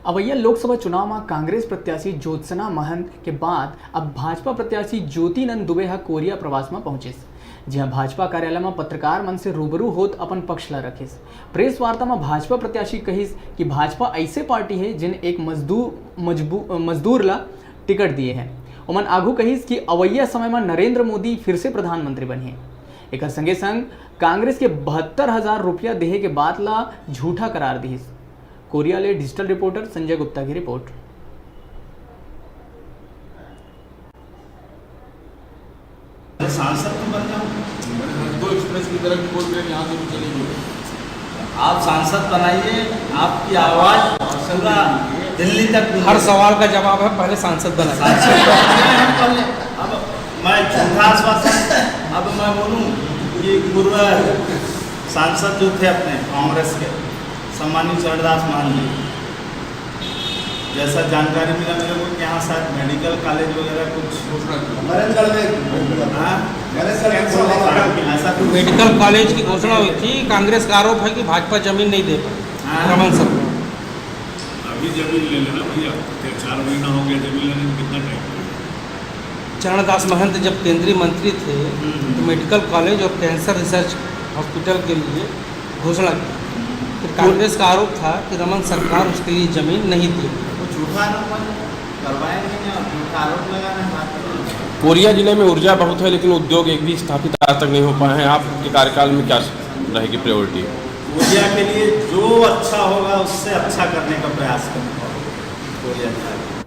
अवैया लोकसभा चुनाव में कांग्रेस प्रत्याशी ज्योत्सना महंत के बाद अब भाजपा प्रत्याशी ज्योतिनंद दुबे कोरिया प्रवास में पहुंचे, जहां भाजपा कार्यालय में पत्रकार मन से रूबरू होत अपन पक्ष ला रखिस। प्रेस वार्ता में भाजपा प्रत्याशी कहिस कि भाजपा ऐसे पार्टी है जिन एक मजदूर ला टिकट दिए हैं। उमन आगू कहिस कि अवैया समय में नरेंद्र मोदी फिर से प्रधानमंत्री बने। एक संगे संग कांग्रेस के 72,000 रुपया देहे के बाद ला झूठा करार दिहिस। कोरिया ले डिजिटल रिपोर्टर संजय गुप्ता की रिपोर्ट। सांसद तो बन जाओ, दो एक्सप्रेस की तरफ बोल रहे हैं, यहाँ से भी चलेंगे। आप सांसद बनाइए, आपकी आवाज पूरा दिल्ली तक। हर सवाल का जवाब है, पहले सांसद बनाइए। अब मैं झूठा आश्वासन, अब मैं बोलूं कि पूर्व सांसद जो थे अपने कांग्रेस के सम्मानित चरणदास मान जी, जैसा जानकारी मिला मेरे को कि यहाँ शायद मेडिकल कॉलेज वगैरह कुछ ऐसा कुछ मेडिकल कॉलेज की घोषणा हुई थी। कांग्रेस का आरोप है कि भाजपा जमीन नहीं दे पाई। रमन सर अभी जमीन ले लेना भैया, 4 महीना हो गया जमीन लेने में, कितना टाइम? चरणदास महंत जब केंद्रीय मंत्री थे तो मेडिकल कॉलेज और कैंसर रिसर्च हॉस्पिटल के लिए घोषणा की। फिर कांग्रेस का आरोप था कि रमन सरकार उसके लिए जमीन नहीं दी। झूठा आरोप करवाएंगे ना, झूठा आरोप लगाना है। कोरिया जिले में ऊर्जा बहुत है, लेकिन उद्योग एक भी स्थापित आज तक नहीं हो पाए हैं। आपके कार्यकाल में क्या रहेगी प्रायोरिटी? कोरिया के लिए जो अच्छा होगा उससे अच्छा करने का प्रयास करेंगे कोरिया।